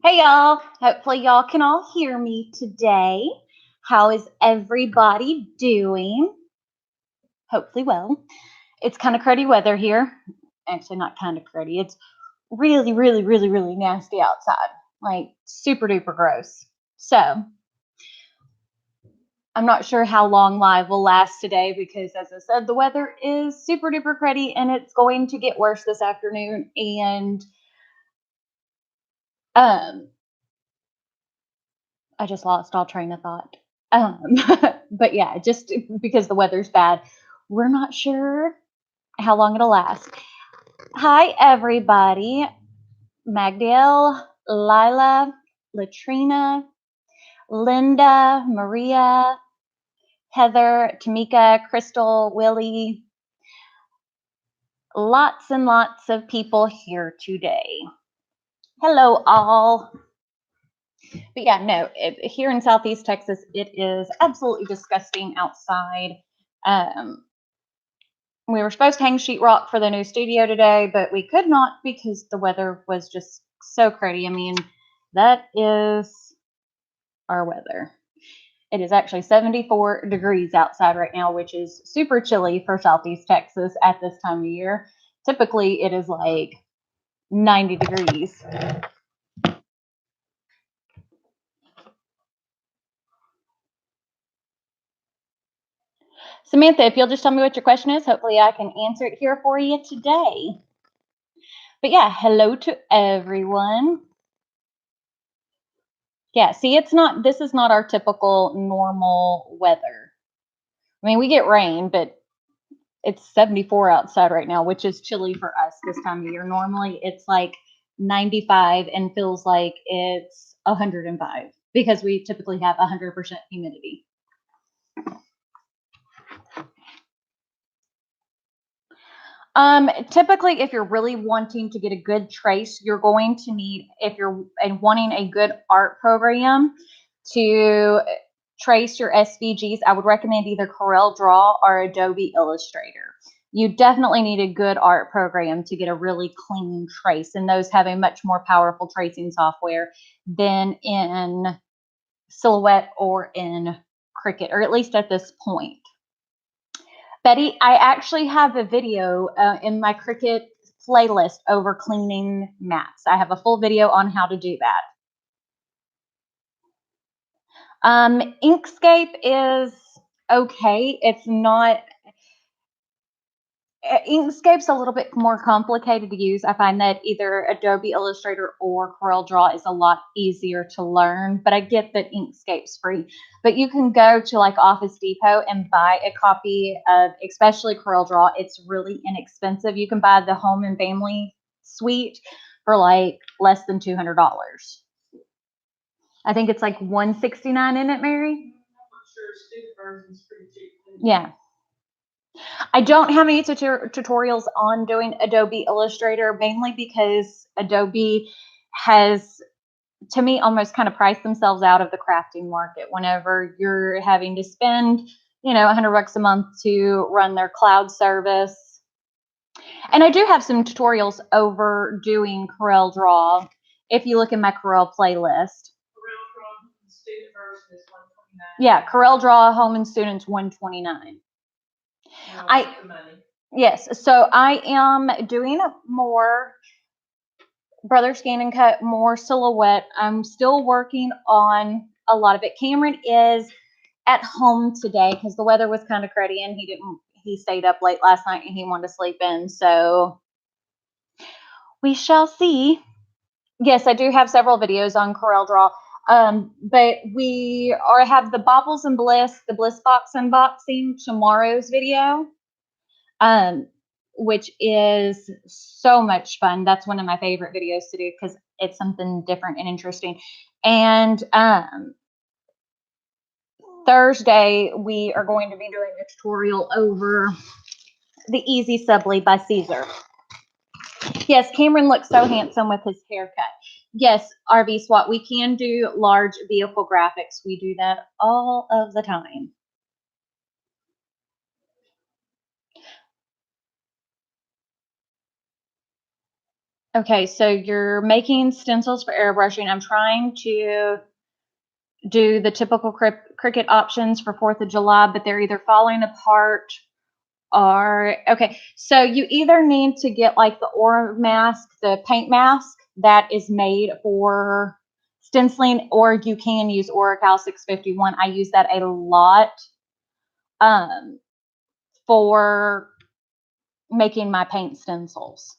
Hey y'all, hopefully y'all can all hear me today. How is everybody doing? Hopefully well. It's kind of cruddy weather here. Actually, not kind of cruddy. It's really, really, really, really nasty outside. Like super duper gross. So, I'm not sure how long live will last today because, as I said, the weather is super duper cruddy and it's going to get worse this afternoon. And um, I just lost all train of thought. Um, but yeah, just because the weather's bad, we're not sure how long it'll last. Hi, everybody. Magdiel, Lila, Latrina, Linda, Maria, Heather, Tamika, Crystal, Willie. Lots and lots of people here today. Hello, all. But yeah, no, here in Southeast Texas, it is absolutely disgusting outside. Um, we were supposed to hang sheetrock for the new studio today, but we could not because the weather was just so cruddy. I mean, that is our weather. It is actually 74 degrees outside right now, which is super chilly for Southeast Texas at this time of year. Typically, it is like 90 degrees. Samantha, if you'll just tell me what your question is, hopefully I can answer it here for you today. But yeah, hello to everyone. Yeah, see, this is not our typical normal weather. I mean, we get rain, but it's 74 outside right now, which is chilly for us this time of year. Normally it's like 95 and feels like it's 105 because we typically have 100% humidity. Typically, if you're really wanting to get a good trace, you're going to need, if you're wanting a good art program to trace your SVGs, I would recommend either Corel Draw or Adobe Illustrator. You definitely need a good art program to get a really clean trace, and those have a much more powerful tracing software than in Silhouette or in Cricut, or at least at this point. Betty, I actually have a video in my Cricut playlist over cleaning mats. I have a full video on how to do that. Inkscape is okay. It's not. Inkscape's a little bit more complicated to use. I find that either Adobe Illustrator or Corel Draw is a lot easier to learn, but I get that Inkscape's free. But you can go to like Office Depot and buy a copy of, especially Corel Draw. It's really inexpensive. You can buy the Home and Family Suite for like less than $200. I think it's like $169, isn't it, Mary? I'm not sure. Student version's pretty cheap. Yeah. I don't have any tutorials on doing Adobe Illustrator, mainly because Adobe has, to me, almost kind of priced themselves out of the crafting market whenever you're having to spend, $100 a month to run their cloud service. And I do have some tutorials over doing Corel Draw. If you look in my Corel playlist. Corel Draw student version is $129. Yeah, Corel Draw Home and Students $129. Yes, so I am doing more Brother Scan and Cut, more Silhouette. I'm still working on a lot of it. Cameron is at home today because the weather was kind of cruddy and he stayed up late last night and he wanted to sleep in. So we shall see. Yes, I do have several videos on Corel Draw. But we have the Baubles and Bliss, the Bliss Box unboxing tomorrow's video. Which is so much fun. That's one of my favorite videos to do because it's something different and interesting. And Thursday, we are going to be doing a tutorial over the Easy Subly by Caesar. Yes, Cameron looks so handsome with his haircut. Yes, RV SWAT, we can do large vehicle graphics. We do that all of the time. Okay, so you're making stencils for airbrushing. I'm trying to do the typical Cricut options for 4th of July, but they're either falling apart or okay. So you either need to get like the Aura mask, the paint mask that is made for stenciling, or you can use Oracal 651. I use that a lot for making my paint stencils.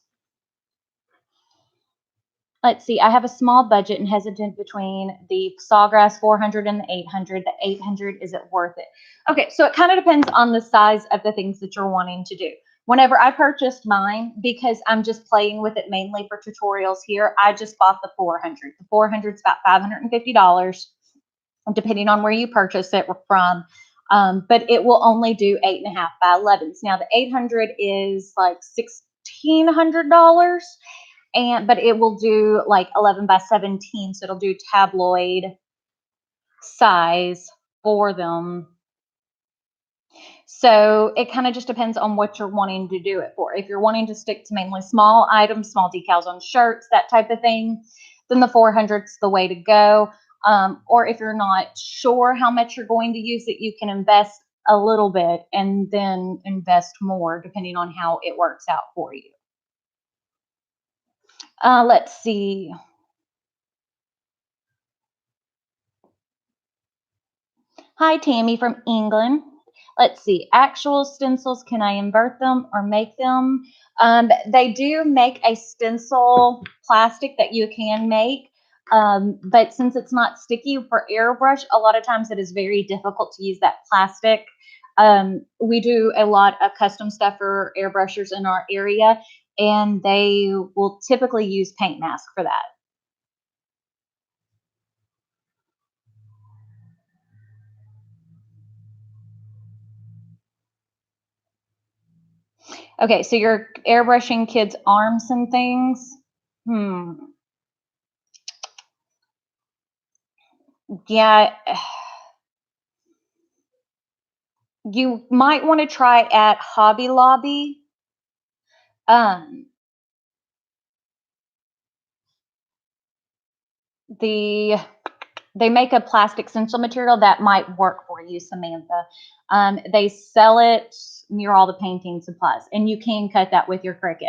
Let's see, I have a small budget and hesitant between the Sawgrass 400 and the 800. The 800, is it worth it? Okay, so it kind of depends on the size of the things that you're wanting to do. Whenever I purchased mine, because I'm just playing with it mainly for tutorials here, I just bought the 400. The 400 is about $550, depending on where you purchase it from. But it will only do 8.5 by 11s. Now the 800 is like $1,600. But it will do like 11 by 17, so it'll do tabloid size for them. So it kind of just depends on what you're wanting to do it for. If you're wanting to stick to mainly small items, small decals on shirts, that type of thing, then the 400's the way to go. Or if you're not sure how much you're going to use it, you can invest a little bit and then invest more depending on how it works out for you. Let's see. Hi, Tammy from England. Let's see. Actual stencils, can I invert them or make them? They do make a stencil plastic that you can make. But since it's not sticky for airbrush, a lot of times it is very difficult to use that plastic. We do a lot of custom stuff for airbrushers in our area, and they will typically use paint mask for that. Okay, so you're airbrushing kids' arms and things. Yeah, you might want to try at Hobby Lobby. Um, the they make a plastic stencil material that might work for you, Samantha. They sell it near all the painting supplies, and you can cut that with your Cricut.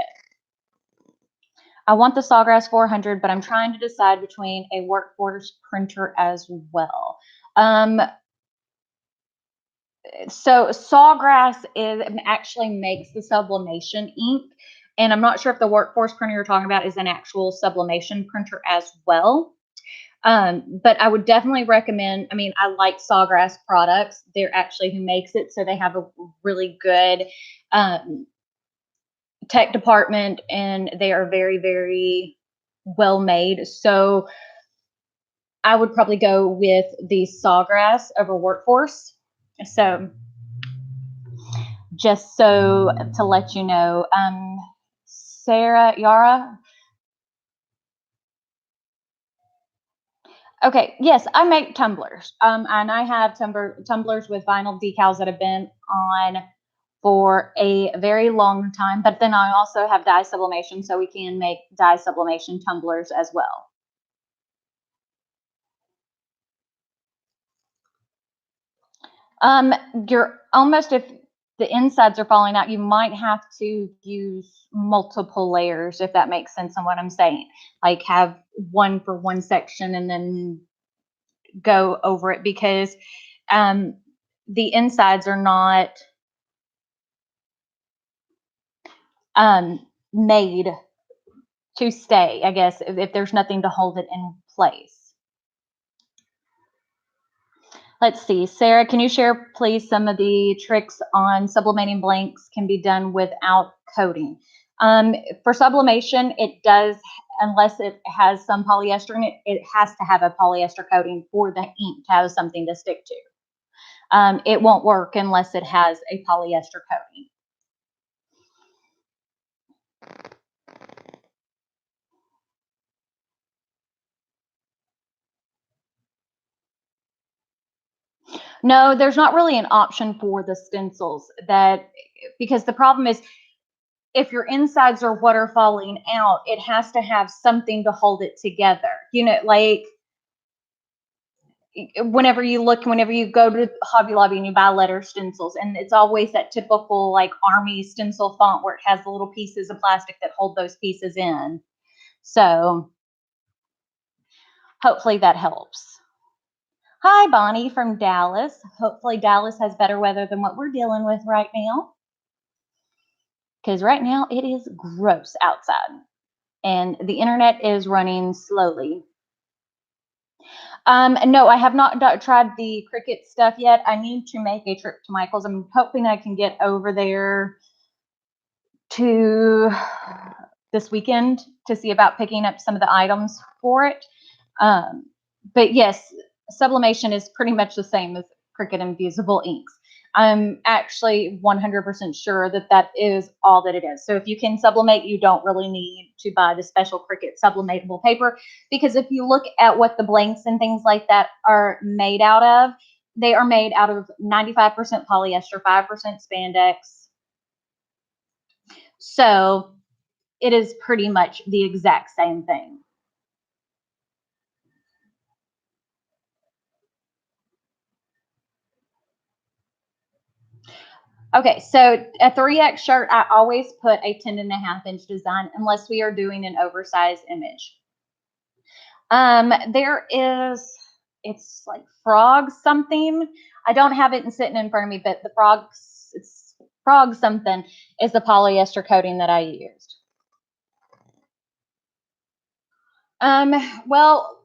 I want the Sawgrass 400, but I'm trying to decide between a workforce printer as well. So Sawgrass actually makes the sublimation ink, and I'm not sure if the workforce printer you're talking about is an actual sublimation printer as well. But I would definitely recommend, I mean, I like Sawgrass products. They're actually who makes it, so they have a really good tech department, and they are very, very well made. So I would probably go with the Sawgrass over Workforce. So just so to let you know, Sarah, Yara. Okay, yes, I make tumblers. And I have tumblers with vinyl decals that have been on for a very long time. But then I also have dye sublimation, so we can make dye sublimation tumblers as well. You're almost, if the insides are falling out, you might have to use multiple layers, if that makes sense on what I'm saying. Like have one for one section and then go over it, because the insides are not made to stay, I guess, if there's nothing to hold it in place. Let's see. Sarah, can you share, please, some of the tricks on sublimating blanks can be done without coating? For sublimation, it does, unless it has some polyester in it, it has to have a polyester coating for the ink to have something to stick to. It won't work unless it has a polyester coating. No, there's not really an option for the stencils, that because the problem is if your insides are what are falling out, it has to have something to hold it together. You know, like whenever you go to Hobby Lobby and you buy letter stencils, and it's always that typical like army stencil font where it has the little pieces of plastic that hold those pieces in. So hopefully that helps. Hi, Bonnie from Dallas. Hopefully Dallas has better weather than what we're dealing with right now. Because right now it is gross outside and the internet is running slowly. No, I have not tried the Cricut stuff yet. I need to make a trip to Michael's. I'm hoping I can get over there to this weekend to see about picking up some of the items for it. But yes, sublimation is pretty much the same as Cricut infusible inks. I'm actually 100% sure that that is all that it is. So if you can sublimate, you don't really need to buy the special Cricut sublimatable paper, because if you look at what the blanks and things like that are made out of, they are made out of 95% polyester, 5% spandex. So it is pretty much the exact same thing. Okay, so a 3X shirt, I always put a 10.5-inch design unless we are doing an oversized image. There is, it's like frog something. I don't have it sitting in front of me, but the it's frog something is the polyester coating that I used. Well,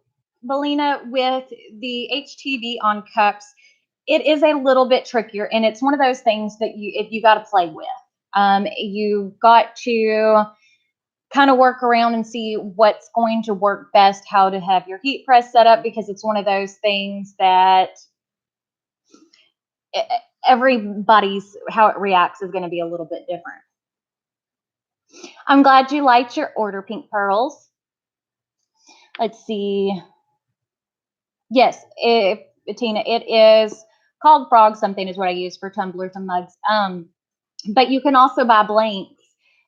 Belina, with the HTV on cups, it is a little bit trickier, and it's one of those things that you got to play with. You've got to kind of work around and see what's going to work best, how to have your heat press set up, because it's one of those things that everybody's, how it reacts is going to be a little bit different. I'm glad you liked your order, Pink Pearls. Let's see. Yes, Tina, it is called Frog something is what I use for tumblers and mugs. But you can also buy blanks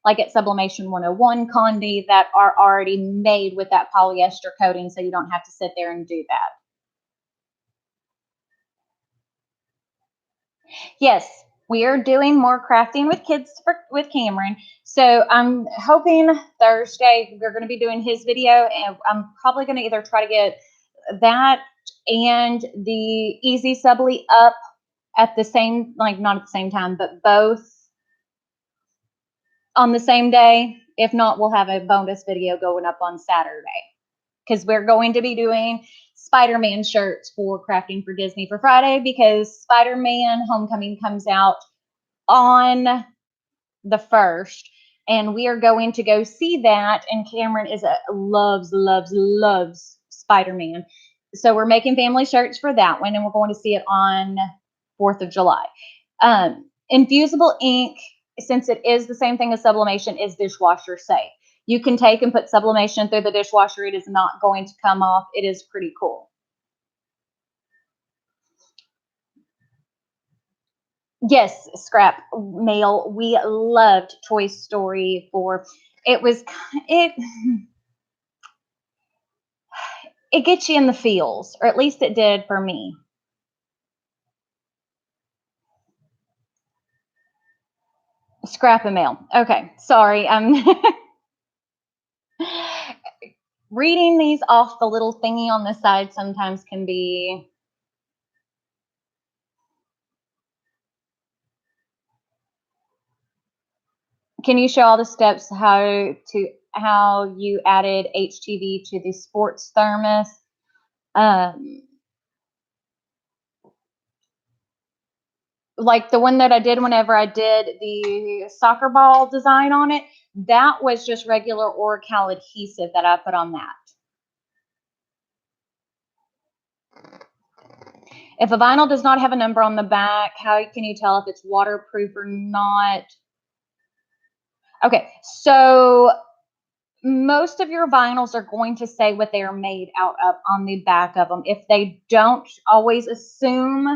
like at Sublimation 101 Condi that are already made with that polyester coating, so you don't have to sit there and do that. Yes, we are doing more crafting with kids with Cameron. So I'm hoping Thursday we're going to be doing his video, and I'm probably going to either try to get that and the Easy Subly up at the same, like not at the same time, but both on the same day. If not, we'll have a bonus video going up on Saturday, because we're going to be doing Spider-Man shirts for Crafting for Disney for Friday, because Spider-Man Homecoming comes out on the 1st, and we are going to go see that, and Cameron loves Spider-Man. So we're making family shirts for that one, and we're going to see it on 4th of July. Infusible ink, since it is the same thing as sublimation, is dishwasher safe. You can take and put sublimation through the dishwasher. It is not going to come off. It is pretty cool. Yes, Scrap Mail. We loved Toy Story 4. It gets you in the feels, or at least it did for me. Scrap and Mail. Okay, sorry. I'm reading these off the little thingy on the side sometimes can be. Can you show all the steps how you added HTV to the sports thermos? Like the one that I did whenever I did the soccer ball design on it, that was just regular Oracal adhesive that I put on that. If a vinyl does not have a number on the back, how can you tell if it's waterproof or not? Okay, so most of your vinyls are going to say what they are made out of on the back of them. If they don't, always assume,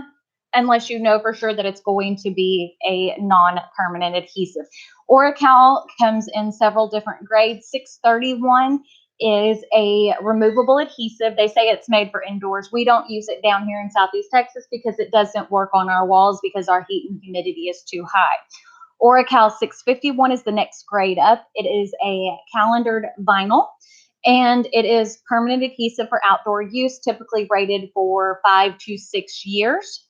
unless you know for sure, that it's going to be a non-permanent adhesive. Oracal comes in several different grades. 631 is a removable adhesive. They say it's made for indoors. We don't use it down here in Southeast Texas because it doesn't work on our walls because our heat and humidity is too high. Oracal 651 is the next grade up. It is a calendared vinyl, and it is permanent adhesive for outdoor use, typically rated for 5 to 6 years.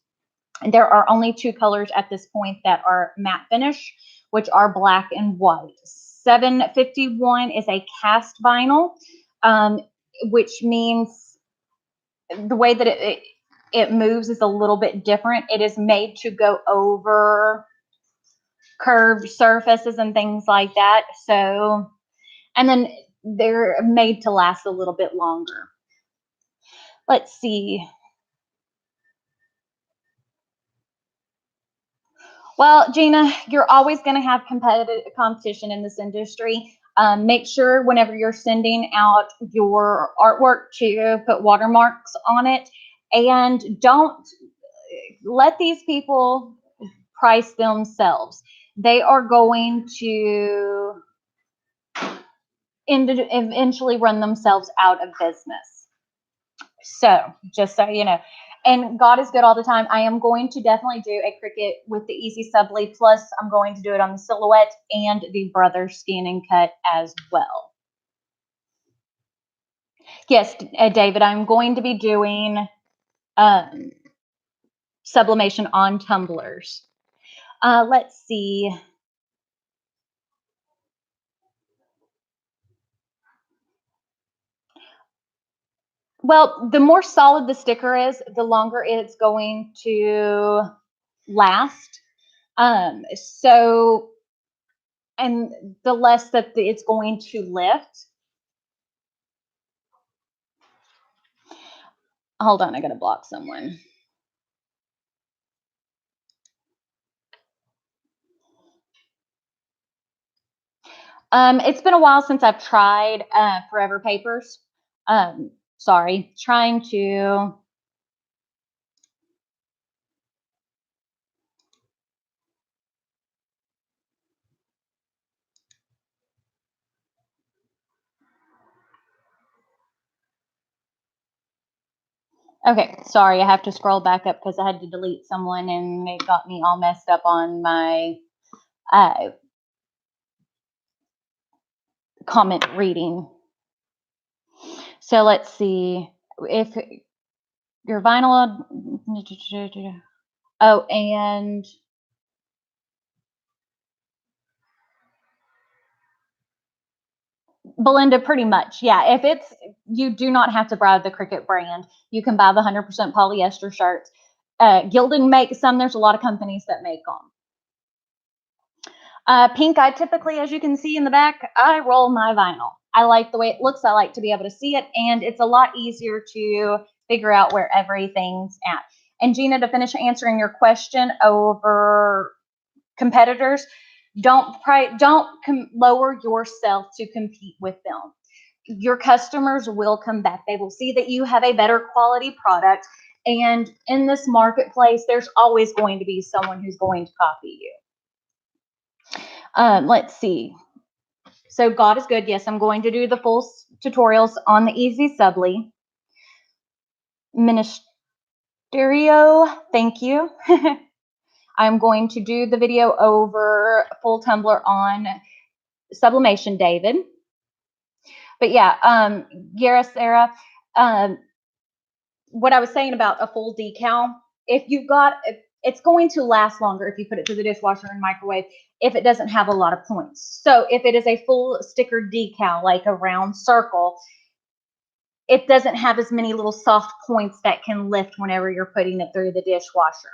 And there are only 2 colors at this point that are matte finish, which are black and white. 751 is a cast vinyl, which means the way that it moves is a little bit different. It is made to go over curved surfaces and things like that. So, and then they're made to last a little bit longer. Let's see. Well, Gina, you're always going to have competition in this industry. Make sure whenever you're sending out your artwork to put watermarks on it, and don't let these people price themselves. They are going to eventually run themselves out of business. So just so you know, and God is good all the time. I am going to definitely do a Cricut with the Easy Subli, plus I'm going to do it on the Silhouette and the Brother Scan and Cut as well. Yes, David, I'm going to be doing sublimation on tumblers. Let's see. Well, the more solid the sticker is, the longer it's going to last. So, and the less that it's going to lift. Hold on, I gotta block someone. It's been a while since I've tried Forever Papers. Sorry, trying to. Okay, sorry, I have to scroll back up because I had to delete someone and it got me all messed up on my comment reading. So let's see if your vinyl. Oh, and Belinda, pretty much, yeah. If it's, you do not have to buy the Cricut brand. You can buy the 100% polyester shirts. Gildan makes some. There's a lot of companies that make them. Pink, I typically, as you can see in the back, I roll my vinyl. I like the way it looks. I like to be able to see it, and it's a lot easier to figure out where everything's at. And Gina, to finish answering your question over competitors, don't lower yourself to compete with them. Your customers will come back. They will see that you have a better quality product, and in this marketplace, there's always going to be someone who's going to copy you. Let's see. So God is good. Yes, I'm going to do the full tutorials on the Easy Subli. Ministerio, thank you. I'm going to do the video over full tumbler on sublimation, David. But yeah, Yara, Sarah, what I was saying about a full decal, if you've got, it's going to last longer if you put it through the dishwasher and microwave if it doesn't have a lot of points. So if it is a full sticker decal, like a round circle, it doesn't have as many little soft points that can lift whenever you're putting it through the dishwasher.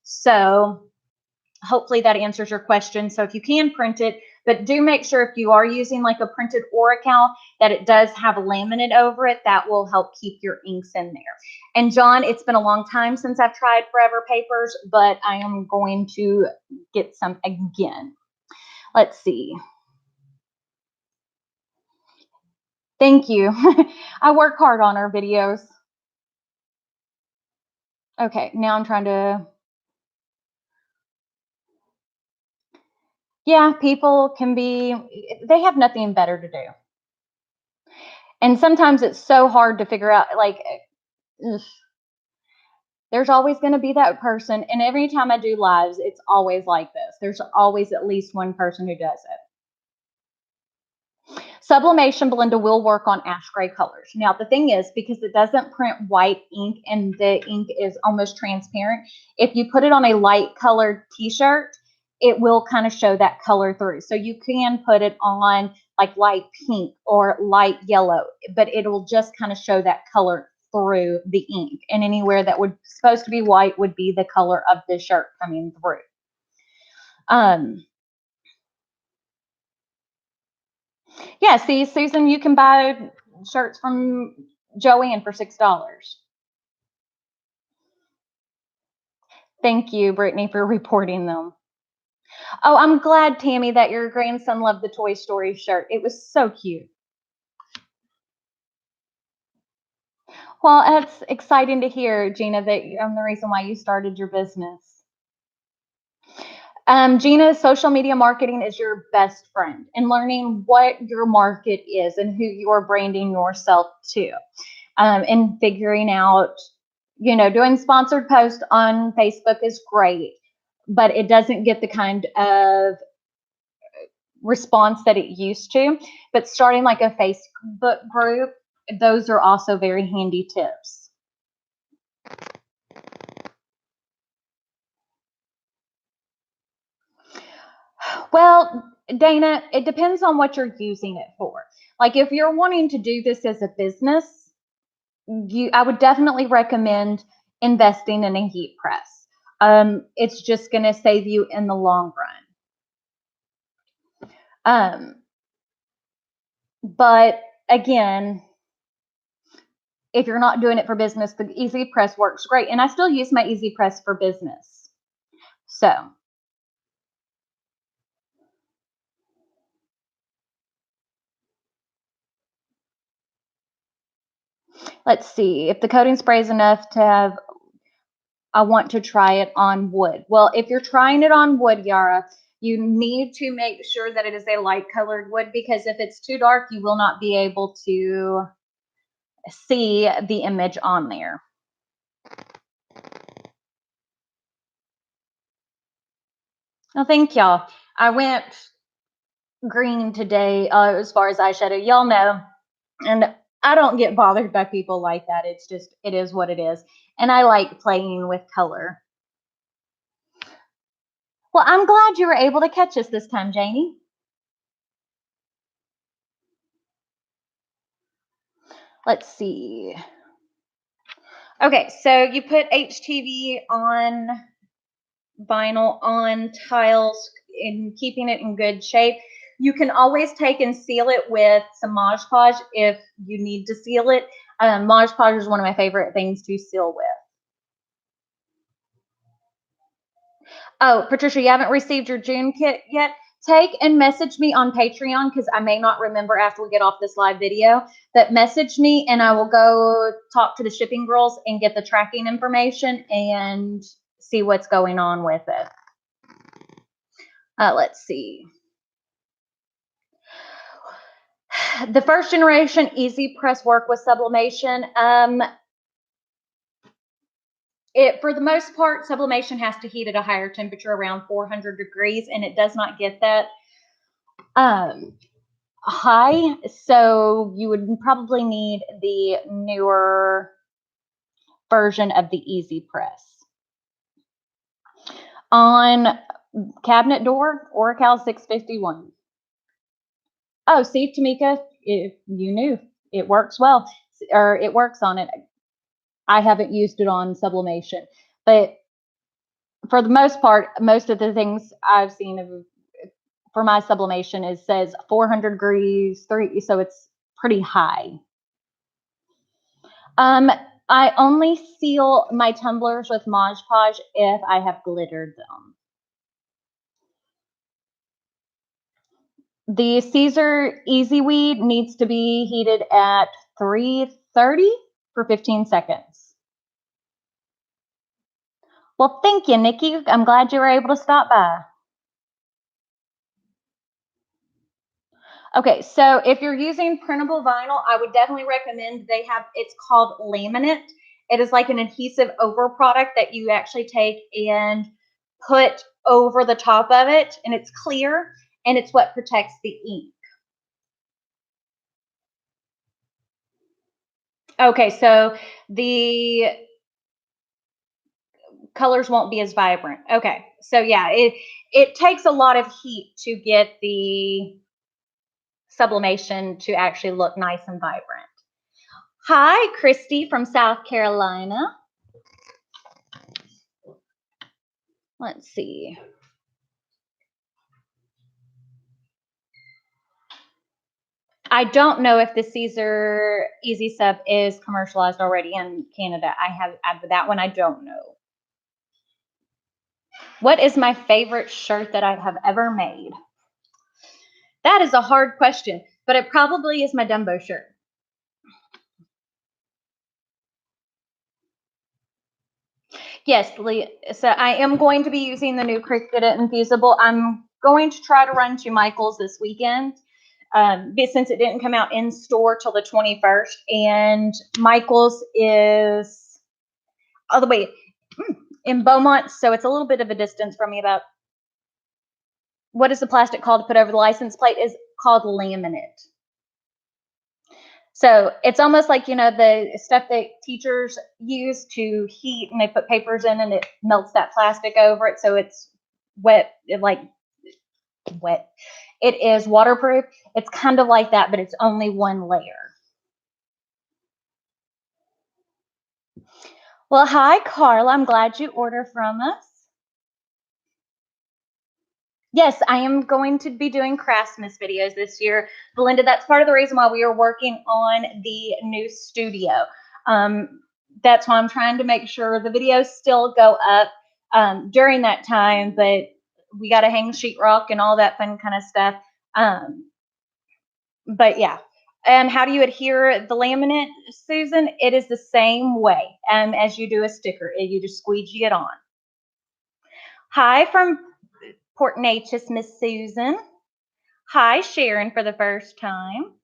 So hopefully that answers your question. So if you can print it, but do make sure if you are using like a printed Oracal that it does have a laminate over it. That will help keep your inks in there. And John, it's been a long time since I've tried Forever Papers, but I am going to get some again. Let's see. Thank you. I work hard on our videos. Okay, now I'm trying to. Yeah, people can be, they have nothing better to do. And sometimes it's so hard to figure out, like, ugh, there's always going to be that person. And every time I do lives, it's always like this. There's always at least one person who does it. Sublimation Blender will work on ash gray colors. Now, the thing is, because it doesn't print white ink and the ink is almost transparent, if you put it on a light colored t-shirt, it will kind of show that color through. So you can put it on like light pink or light yellow, but it will just kind of show that color through the ink. And anywhere that would supposed to be white would be the color of the shirt coming through. Yeah, see, Susan, you can buy shirts from Joanne for $6. Thank you, Brittany, for reporting them. Oh, I'm glad, Tammy, that your grandson loved the Toy Story shirt. It was so cute. Well, that's exciting to hear, Gina, that I'm the reason why you started your business. Gina, social media marketing is your best friend in learning what your market is and who you're branding yourself to, and figuring out, doing sponsored posts on Facebook is great, but it doesn't get the kind of response that it used to. But starting like a Facebook group, those are also very handy tips. Well, Dana, it depends on what you're using it for. Like if you're wanting to do this as a business, I would definitely recommend investing in a heat press. It's just going to save you in the long run. But again, if you're not doing it for business, the Easy Press works great. And I still use my Easy Press for business. So let's see if the coating spray is enough to have, I want to try it on wood. Well, if you're trying it on wood, Yara, you need to make sure that it is a light colored wood, because if it's too dark, you will not be able to see the image on there. Well, thank y'all. I went green today as far as eyeshadow. Y'all know, and I don't get bothered by people like that. It's just, it is what it is. And I like playing with color. Well, I'm glad you were able to catch us this time, Janie. Let's see. Okay, so you put HTV on vinyl on tiles and keeping it in good shape. You can always take and seal it with some Mod Podge if you need to seal it. Mod Podge is one of my favorite things to seal with. Oh, Patricia, you haven't received your June kit yet? Take and message me on Patreon, because I may not remember after we get off this live video, but message me and I will go talk to the shipping girls and get the tracking information and see what's going on with it. Let's see. The first generation Easy Press work with sublimation. For the most part, sublimation has to heat at a higher temperature, around 400 degrees, and it does not get that high. So you would probably need the newer version of the Easy Press. On cabinet door, Oracal 651. Oh, see, Tamika, if you knew, it works well, or it works on it. I haven't used it on sublimation, but for the most part, most of the things I've seen for my sublimation, it says 400 degrees, so it's pretty high. I only seal my tumblers with Mod Podge if I have glittered them. The Caesar Easy Weed needs to be heated at 330 for 15 seconds. Well, thank you, Nikki. I'm glad you were able to stop by. Okay, so if you're using printable vinyl, I would definitely recommend it's called laminate. It is like an adhesive over product that you actually take and put over the top of it, and it's clear, and it's what protects the ink. Okay, so the colors won't be as vibrant. Okay, so yeah, it takes a lot of heat to get the sublimation to actually look nice and vibrant. Hi, Christy from South Carolina. Let's see. I don't know if the Caesar Easy Sub is commercialized already in Canada. I have that one. I don't know. What is my favorite shirt that I have ever made? That is a hard question, but it probably is my Dumbo shirt. Yes, so I am going to be using the new Cricut Infusible. I'm going to try to run to Michael's this weekend, since it didn't come out in store till the 21st, and Michael's is all the way in Beaumont, so it's a little bit of a distance from me. About what is the plastic called to put over the license plate is called laminate. So it's almost like, the stuff that teachers use to heat, and they put papers in and it melts that plastic over it. So it's wet. It is waterproof. It's kind of like that, but it's only one layer. Well, hi, Carla. I'm glad you ordered from us. Yes, I am going to be doing Craftsmas videos this year. Belinda, that's part of the reason why we are working on the new studio. That's why I'm trying to make sure the videos still go up during that time, but we got to hang sheetrock and all that fun kind of stuff. But yeah. And how do you adhere the laminate, Susan? It is the same way as you do a sticker. You just squeegee it on. Hi from Port Neches, Miss Susan. Hi, Sharon, for the first time.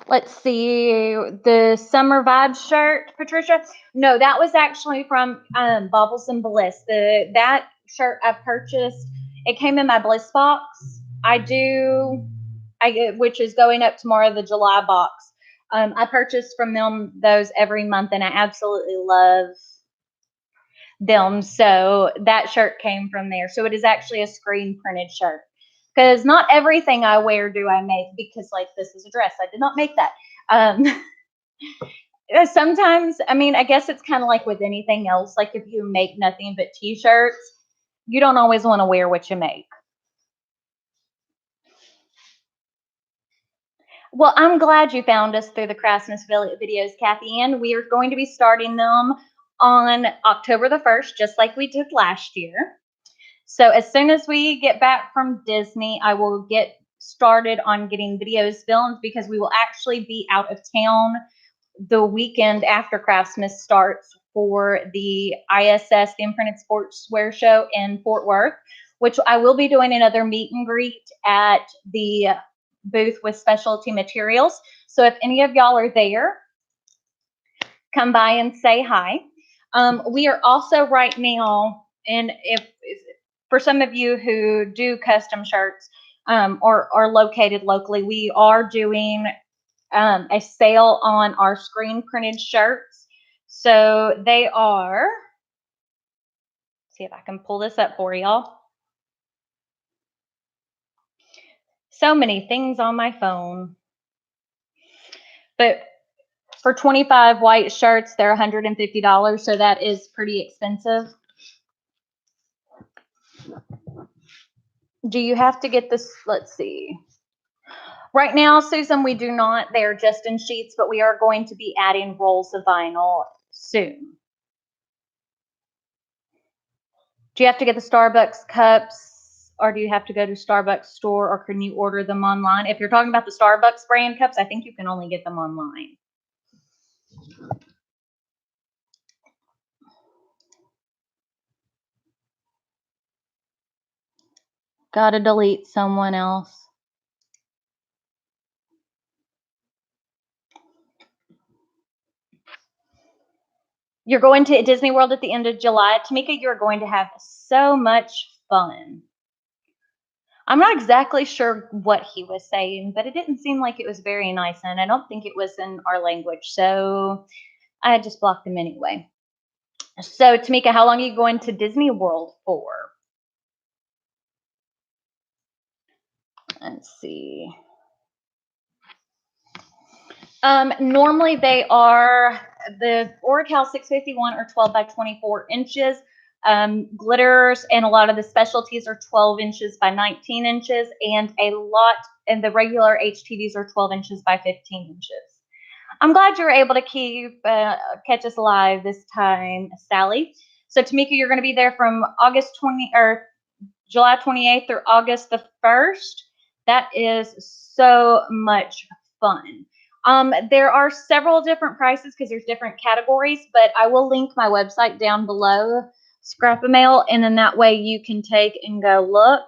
Let's see, the Summer Vibes shirt, Patricia. No, that was actually from Baubles and Bliss. That shirt I purchased, it came in my Bliss box. Which is going up tomorrow, the July box. I purchase from them those every month, and I absolutely love them. So that shirt came from there. So it is actually a screen printed shirt, because not everything I wear do I make, because like this is a dress. I did not make that. Sometimes, I guess it's kind of like with anything else. Like if you make nothing but t-shirts, you don't always want to wear what you make. Well, I'm glad you found us through the Craftsmas videos, Kathy Ann. We are going to be starting them on October the 1st, just like we did last year. So as soon as we get back from Disney, I will get started on getting videos filmed, because we will actually be out of town the weekend after Craftsmas starts for the ISS, the Imprinted Sportswear Show in Fort Worth, which I will be doing another meet and greet at the booth with Specialty Materials. So if any of y'all are there, come by and say hi. We are also right now, and if for some of you who do custom shirts or are located locally, we are doing a sale on our screen printed shirts. So they are, see if I can pull this up for y'all. So many things on my phone. But for 25 white shirts, they're $150. So that is pretty expensive. Do you have to get this? Let's see. Right now, Susan, we do not. They are just in sheets, but we are going to be adding rolls of vinyl soon. Do you have to get the Starbucks cups, or do you have to go to Starbucks store, or can you order them online? If you're talking about the Starbucks brand cups, I think you can only get them online. Gotta delete someone else. You're going to Disney World at the end of July. Tamika, you're going to have so much fun. I'm not exactly sure what he was saying, but it didn't seem like it was very nice, and I don't think it was in our language, so I just blocked him anyway. So, Tamika, how long are you going to Disney World for? Let's see. Normally they are the Oracal 651 or 12 by 24 inches. Glitters and a lot of the specialties are 12 inches by 19 inches, and the regular HTVs are 12 inches by 15 inches. I'm glad you were able to catch us live this time, Sally. So Tamika, you're going to be there from July 28th through August the 1st. That is so much fun. There are several different prices because there's different categories, but I will link my website down below, Scrap-A-Mail, and then that way you can take and go look.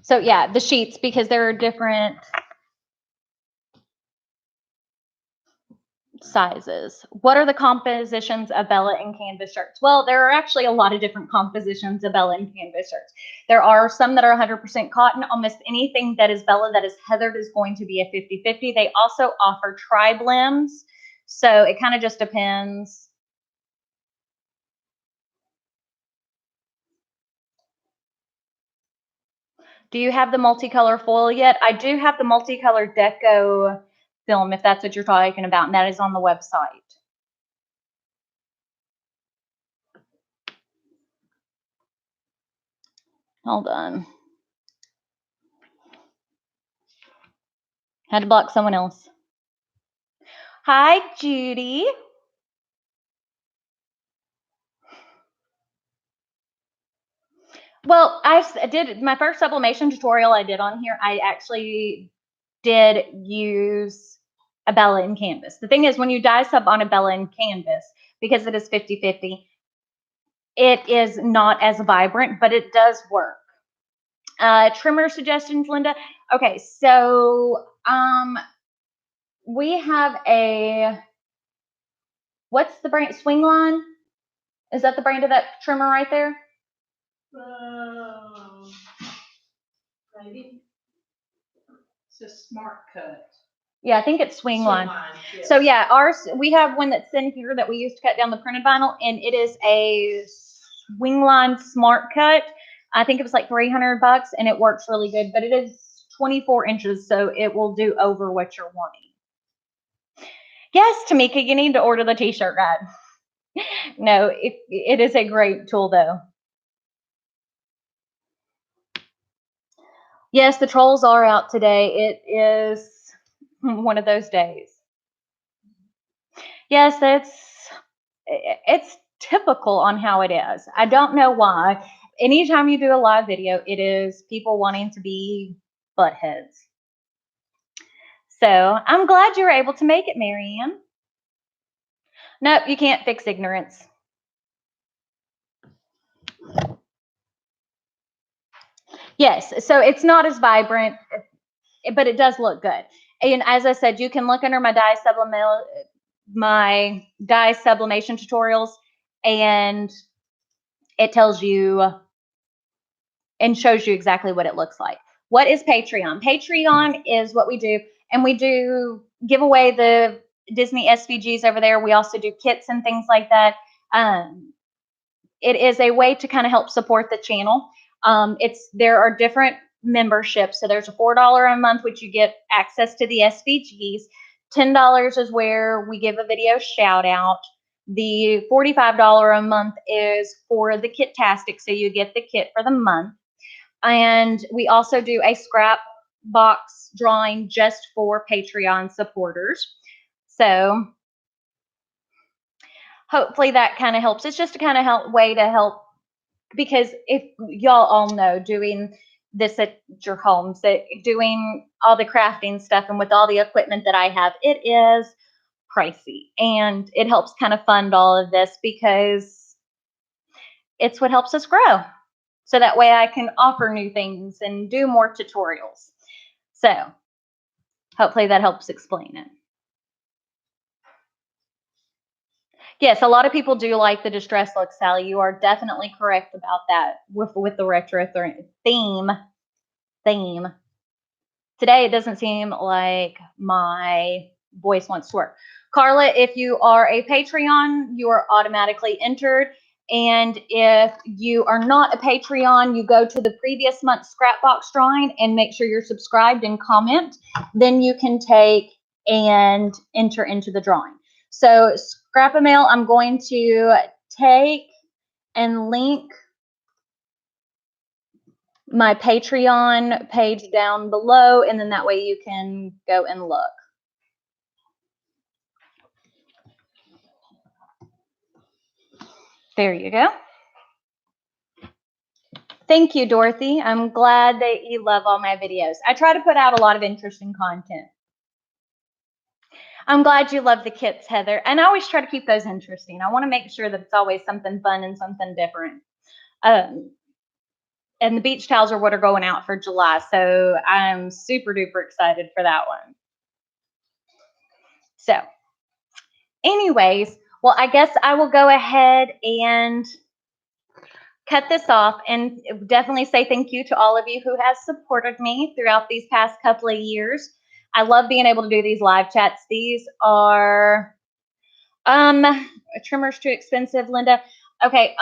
So yeah, the sheets, because there are different sizes. What are the compositions of Bella and canvas shirts? Well, there are actually a lot of different compositions of Bella and canvas shirts. There are some that are 100% cotton. Almost anything that is Bella that is heathered is going to be a 50-50. They also offer tri-blems, so it kind of just depends. Do you have the multicolor foil yet? I do have the multicolor deco film, if that's what you're talking about, and that is on the website. Hold on. Had to block someone else. Hi, Judy. Well, I did my first sublimation tutorial I did on here. I actually did use a Bella in canvas. The thing is, when you dye sub on a Bella in canvas, because it is 50-50, it is not as vibrant, but it does work. Trimmer suggestions, Linda. Okay, so we have what's the brand? Swingline? Is that the brand of that trimmer right there? Maybe. It's a Smart Cut. Yeah, I think it's Swingline. Yes. So yeah, we have one that's in here that we used to cut down the printed vinyl, and it is a Swingline Smart Cut. I think it was like $300, and it works really good, but it is 24 inches, so it will do over what you're wanting. Yes, Tamika, you need to order the t-shirt guide. No, it is a great tool though. Yes, the trolls are out today. It is one of those days. Yes, it's typical on how it is. I don't know why. Anytime you do a live video, it is people wanting to be buttheads. So I'm glad you were able to make it, Marianne. Nope, you can't fix ignorance. Yes, so it's not as vibrant, but it does look good. And as I said, you can look under my dye sublimation tutorials, and it tells you and shows you exactly what it looks like. What is Patreon? Patreon is what we do, and we do give away the Disney SVGs over there. We also do kits and things like that. It is a way to kind of help support the channel. There are different memberships. So there's a $4 a month, which you get access to the SVGs. $10 is where we give a video shout out. The $45 a month is for the Kit-tastic, so you get the kit for the month. And we also do a scrap box drawing just for Patreon supporters. So hopefully that kind of helps. It's just a kind of way to help, because if y'all all know, doing this at your home. So doing all the crafting stuff and with all the equipment that I have, it is pricey, and it helps kind of fund all of this because it's what helps us grow. So that way I can offer new things and do more tutorials. So hopefully that helps explain it. Yes, a lot of people do like the distress look, Sally. You are definitely correct about that with the retro theme. Today, it doesn't seem like my voice wants to work. Carla, if you are a Patreon, you are automatically entered. And if you are not a Patreon, you go to the previous month's Scrapbox drawing and make sure you're subscribed and comment. Then you can take and enter into the drawing. So Scrap-A-Mail, I'm going to take and link my Patreon page down below, and then that way you can go and look. There you go. Thank you, Dorothy. I'm glad that you love all my videos. I try to put out a lot of interesting content. I'm glad you love the kits, Heather. And I always try to keep those interesting. I want to make sure that it's always something fun and something different. And the beach towels are what are going out for July. So I'm super duper excited for that one. So anyways, well, I guess I will go ahead and cut this off and definitely say thank you to all of you who have supported me throughout these past couple of years. I love being able to do these live chats. These are trimmers too expensive, Linda. Okay,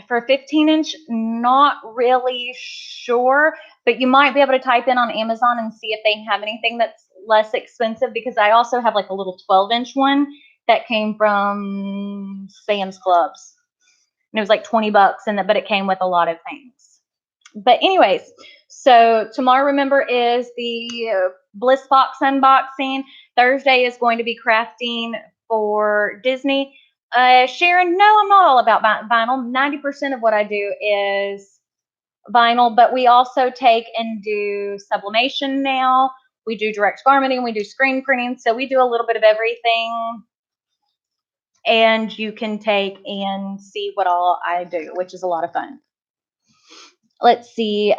for 15-inch, not really sure, but you might be able to type in on Amazon and see if they have anything that's less expensive, because I also have like a little 12-inch one that came from Sam's Clubs. And it was like 20 bucks, but it came with a lot of things. But anyways, so tomorrow, remember, is the Bliss Box unboxing. Thursday is going to be crafting for Disney. Sharon, no, I'm not all about vinyl. 90% of what I do is vinyl, but we also take and do sublimation now. We do direct garmenting, we do screen printing, so we do a little bit of everything. And you can take and see what all I do, which is a lot of fun. Let's see.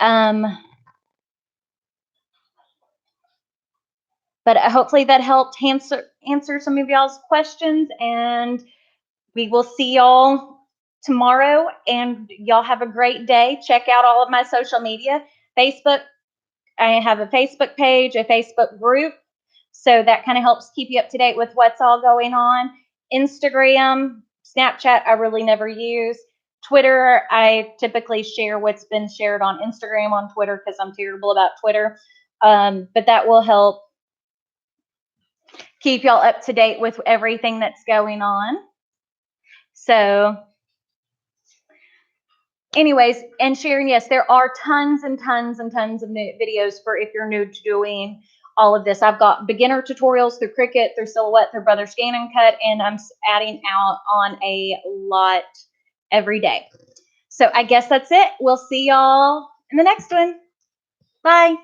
But hopefully that helped answer some of y'all's questions, and we will see y'all tomorrow, and y'all have a great day. Check out all of my social media. Facebook, I have a Facebook page, a Facebook group, so that kind of helps keep you up to date with what's all going on. Instagram, Snapchat, I really never use. Twitter, I typically share what's been shared on Instagram on Twitter because I'm terrible about Twitter. But that will help keep y'all up to date with everything that's going on. So anyways, and Sharon, yes, there are tons and tons and tons of new videos for if you're new to doing all of this. I've got beginner tutorials through Cricut, through Silhouette, through Brother Scan and Cut, and I'm adding out on a lot every day. So I guess that's it. We'll see y'all in the next one. Bye.